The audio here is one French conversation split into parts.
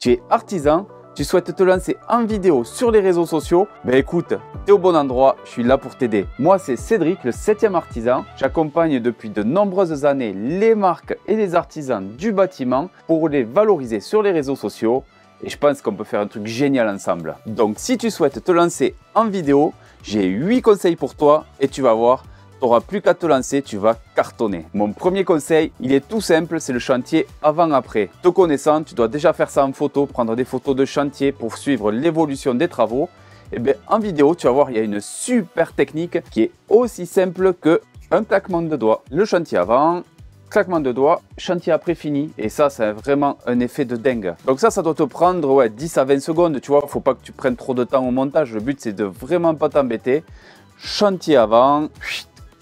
Tu es artisan, tu souhaites te lancer en vidéo sur les réseaux sociaux, ben écoute, tu es au bon endroit, je suis là pour t'aider. Moi c'est Cédric, le 7e artisan. J'accompagne depuis de nombreuses années les marques et les artisans du bâtiment pour les valoriser sur les réseaux sociaux. Et je pense qu'on peut faire un truc génial ensemble. Donc si tu souhaites te lancer en vidéo, j'ai 8 conseils pour toi et tu vas voir, tu n'auras plus qu'à te lancer, tu vas cartonner. Mon premier conseil, il est tout simple, c'est le chantier avant-après. Te connaissant, tu dois déjà faire ça en photo, prendre des photos de chantier pour suivre l'évolution des travaux. Et bien en vidéo, tu vas voir, il y a une super technique qui est aussi simple qu'un claquement de doigts. Le chantier avant, claquement de doigts, chantier après fini. Et ça, c'est vraiment un effet de dingue. Donc ça doit te prendre 10 à 20 secondes, tu vois. Faut pas que tu prennes trop de temps au montage. Le but, c'est de vraiment pas t'embêter. Chantier avant,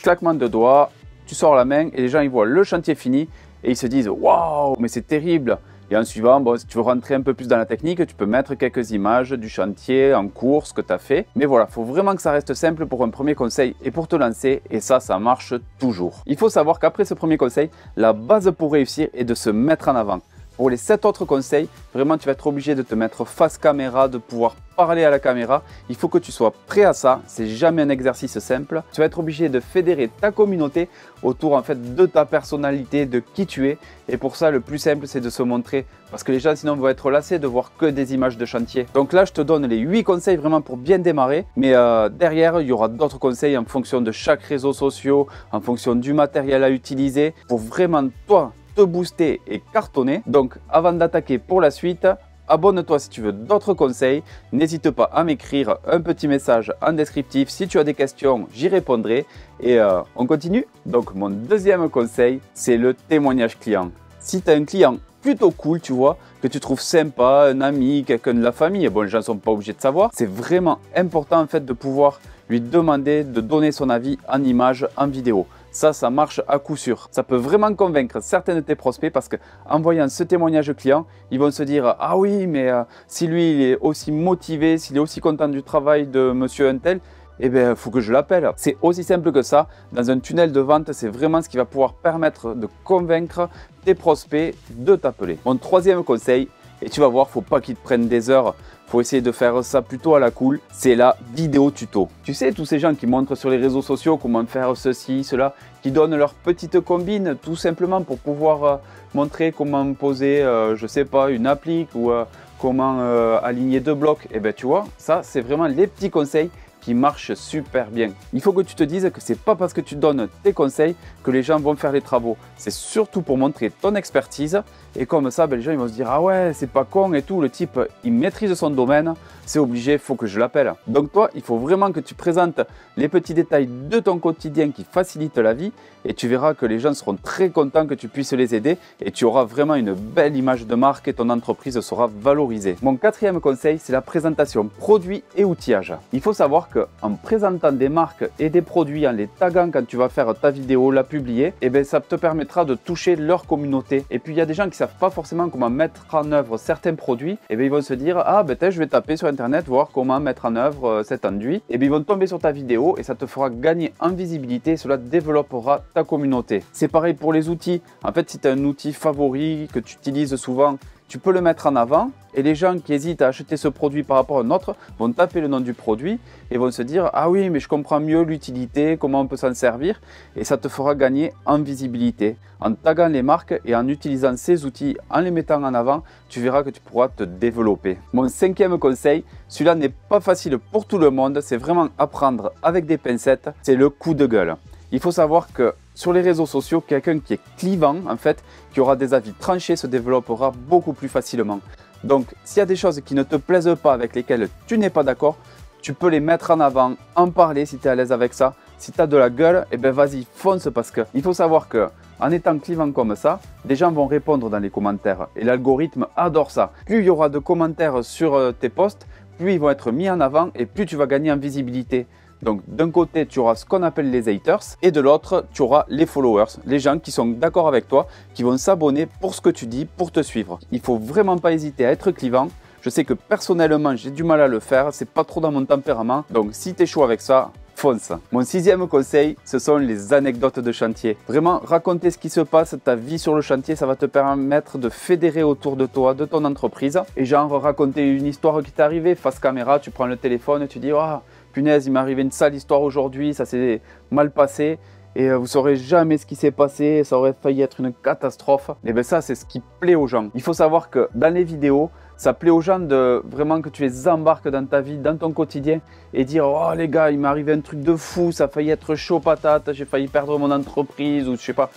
claquement de doigts, tu sors la main et les gens ils voient le chantier fini et ils se disent waouh, mais c'est terrible. Et en suivant, bon, si tu veux rentrer un peu plus dans la technique, tu peux mettre quelques images du chantier en cours, ce que tu as fait. Mais voilà, il faut vraiment que ça reste simple pour un premier conseil et pour te lancer. Et ça marche toujours. Il faut savoir qu'après ce premier conseil, la base pour réussir est de se mettre en avant. Pour les 7 autres conseils, vraiment tu vas être obligé de te mettre face caméra, de pouvoir parler à la caméra. Il faut que tu sois prêt à ça, c'est jamais un exercice simple. Tu vas être obligé de fédérer ta communauté autour en fait de ta personnalité, de qui tu es. Et pour ça, le plus simple, c'est de se montrer parce que les gens sinon vont être lassés de voir que des images de chantier. Donc là, je te donne les 8 conseils vraiment pour bien démarrer. Mais derrière, il y aura d'autres conseils en fonction de chaque réseau social, en fonction du matériel à utiliser pour vraiment toi te booster et cartonner. Donc avant d'attaquer pour la suite, abonne-toi si tu veux d'autres conseils. N'hésite pas à m'écrire un petit message en descriptif. Si tu as des questions, j'y répondrai. Et on continue. Donc mon deuxième conseil, c'est le témoignage client. Si tu as un client plutôt cool, tu vois, que tu trouves sympa, un ami, quelqu'un de la famille, bon les gens ne sont pas obligés de savoir, c'est vraiment important en fait de pouvoir lui demander de donner son avis en image, en vidéo. Ça marche à coup sûr. Ça peut vraiment convaincre certains de tes prospects parce qu'en voyant ce témoignage client, ils vont se dire « Ah oui, mais si lui, il est aussi motivé, s'il est aussi content du travail de monsieur Untel, eh bien, il faut que je l'appelle. » C'est aussi simple que ça. Dans un tunnel de vente, c'est vraiment ce qui va pouvoir permettre de convaincre tes prospects de t'appeler. Mon troisième conseil, et tu vas voir, il ne faut pas qu'il te prenne des heures. Il faut essayer de faire ça plutôt à la cool. C'est la vidéo tuto. Tu sais, tous ces gens qui montrent sur les réseaux sociaux comment faire ceci, cela, qui donnent leur petite combine tout simplement pour pouvoir montrer comment poser, je sais pas, une applique ou comment aligner 2 blocs. Et bien tu vois, ça c'est vraiment les petits conseils qui marche super bien. Il faut que tu te dises que c'est pas parce que tu donnes tes conseils que les gens vont faire les travaux. C'est surtout pour montrer ton expertise et comme ça, ben, les gens ils vont se dire ah ouais, c'est pas con et tout, le type il maîtrise son domaine, c'est obligé, il faut que je l'appelle. Donc toi, il faut vraiment que tu présentes les petits détails de ton quotidien qui facilitent la vie et tu verras que les gens seront très contents que tu puisses les aider et tu auras vraiment une belle image de marque et ton entreprise sera valorisée. Mon quatrième conseil, c'est la présentation produits et outillage. Il faut savoir qu'en présentant des marques et des produits, en les taguant quand tu vas faire ta vidéo, la publier, et bien ça te permettra de toucher leur communauté. Et puis il y a des gens qui ne savent pas forcément comment mettre en œuvre certains produits, et bien ils vont se dire ah ben je vais taper sur internet voir comment mettre en œuvre cet enduit, et bien ils vont tomber sur ta vidéo et ça te fera gagner en visibilité et cela développera ta communauté. C'est pareil pour les outils. En fait, si tu as un outil favori que tu utilises souvent, tu peux le mettre en avant et les gens qui hésitent à acheter ce produit par rapport à un autre vont taper le nom du produit et vont se dire ah oui mais je comprends mieux l'utilité, comment on peut s'en servir et ça te fera gagner en visibilité. En taguant les marques et en utilisant ces outils, en les mettant en avant, tu verras que tu pourras te développer. Mon cinquième conseil, celui-là n'est pas facile pour tout le monde, c'est vraiment apprendre avec des pincettes, c'est le coup de gueule. Il faut savoir que sur les réseaux sociaux, quelqu'un qui est clivant, en fait, qui aura des avis tranchés, se développera beaucoup plus facilement. Donc, s'il y a des choses qui ne te plaisent pas, avec lesquelles tu n'es pas d'accord, tu peux les mettre en avant, en parler si tu es à l'aise avec ça. Si tu as de la gueule, eh ben vas-y, fonce parce qu'il faut savoir que en étant clivant comme ça, des gens vont répondre dans les commentaires et l'algorithme adore ça. Plus il y aura de commentaires sur tes posts, plus ils vont être mis en avant et plus tu vas gagner en visibilité. Donc d'un côté, tu auras ce qu'on appelle les haters et de l'autre, tu auras les followers, les gens qui sont d'accord avec toi, qui vont s'abonner pour ce que tu dis, pour te suivre. Il ne faut vraiment pas hésiter à être clivant. Je sais que personnellement, j'ai du mal à le faire, c'est pas trop dans mon tempérament. Donc si tu es chaud avec ça, fonce. Mon 6e conseil, ce sont les anecdotes de chantier. Vraiment, raconter ce qui se passe, ta vie sur le chantier, ça va te permettre de fédérer autour de toi, de ton entreprise. Et genre, raconter une histoire qui t'est arrivée, face caméra, tu prends le téléphone et tu dis « Oh, punaise, il m'est arrivé une sale histoire aujourd'hui, ça s'est mal passé. » Et vous ne saurez jamais ce qui s'est passé, ça aurait failli être une catastrophe. Et bien ça, c'est ce qui plaît aux gens. Il faut savoir que dans les vidéos, ça plaît aux gens de vraiment que tu les embarques dans ta vie, dans ton quotidien et dire « Oh les gars, il m'est arrivé un truc de fou, ça a failli être chaud patate, j'ai failli perdre mon entreprise ou je sais pas. »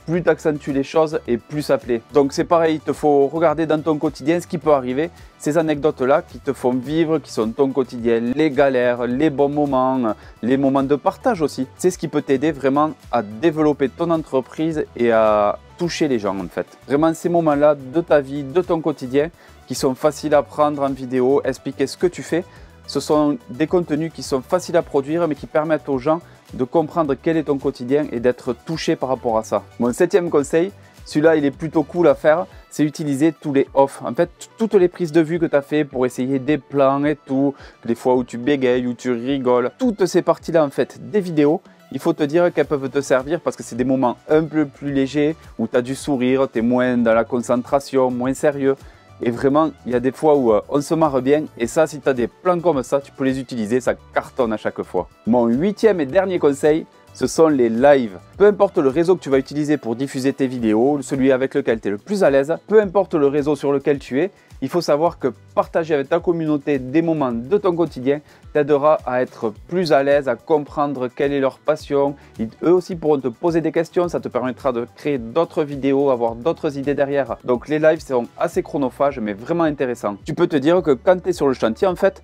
Plus tu accentues les choses et plus ça plaît. Donc c'est pareil, il te faut regarder dans ton quotidien ce qui peut arriver. Ces anecdotes-là qui te font vivre, qui sont ton quotidien, les galères, les bons moments, les moments de partage aussi. C'est ce qui peut t'aider vraiment à développer ton entreprise et à toucher les gens en fait. Vraiment ces moments-là de ta vie, de ton quotidien, qui sont faciles à prendre en vidéo, expliquer ce que tu fais. Ce sont des contenus qui sont faciles à produire mais qui permettent aux gens de comprendre quel est ton quotidien et d'être touché par rapport à ça. Mon 7e conseil, celui-là il est plutôt cool à faire, c'est utiliser tous les off. En fait, toutes les prises de vue que tu as fait pour essayer des plans et tout, les fois où tu bégayes, où tu rigoles, toutes ces parties-là en fait des vidéos, il faut te dire qu'elles peuvent te servir parce que c'est des moments un peu plus légers où tu as du sourire, tu es moins dans la concentration, moins sérieux. Et vraiment, il y a des fois où on se marre bien et ça, si tu as des plans comme ça, tu peux les utiliser, ça cartonne à chaque fois. Mon 8e et dernier conseil, ce sont les lives. Peu importe le réseau que tu vas utiliser pour diffuser tes vidéos, celui avec lequel tu es le plus à l'aise, peu importe le réseau sur lequel tu es, il faut savoir que partager avec ta communauté des moments de ton quotidien t'aidera à être plus à l'aise, à comprendre quelle est leur passion. Eux aussi pourront te poser des questions, ça te permettra de créer d'autres vidéos, avoir d'autres idées derrière. Donc les lives sont assez chronophages mais vraiment intéressants. Tu peux te dire que quand tu es sur le chantier en fait,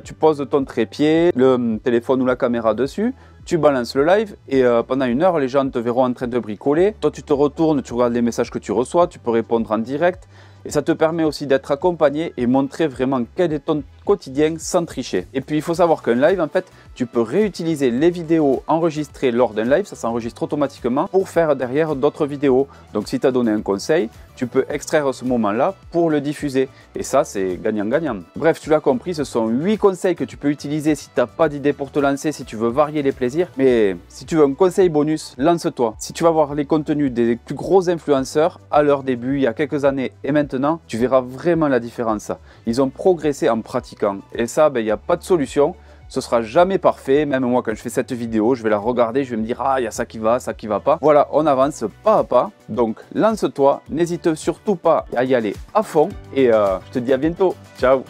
tu poses ton trépied, le téléphone ou la caméra dessus, tu balances le live et pendant 1 heure, les gens te verront en train de bricoler. Toi, tu te retournes, tu regardes les messages que tu reçois, tu peux répondre en direct. Et ça te permet aussi d'être accompagné et montrer vraiment quel est ton quotidien sans tricher. Et puis il faut savoir qu'un live, en fait, tu peux réutiliser les vidéos enregistrées lors d'un live, ça s'enregistre automatiquement pour faire derrière d'autres vidéos. Donc si tu as donné un conseil, tu peux extraire ce moment-là pour le diffuser. Et ça, c'est gagnant-gagnant. Bref, tu l'as compris, ce sont 8 conseils que tu peux utiliser si tu n'as pas d'idée pour te lancer, si tu veux varier les plaisirs. Mais si tu veux un conseil bonus, lance-toi. Si tu vas voir les contenus des plus gros influenceurs à leur début, il y a quelques années et maintenant, tu verras vraiment la différence. Ils ont progressé en pratiquant. Et ça, il n'y a pas de solution. Ce sera jamais parfait. Même moi, quand je fais cette vidéo, je vais la regarder, je vais me dire « Ah, il y a ça qui va pas ». Voilà, on avance pas à pas. Donc, lance-toi. N'hésite surtout pas à y aller à fond. Et je te dis à bientôt. Ciao.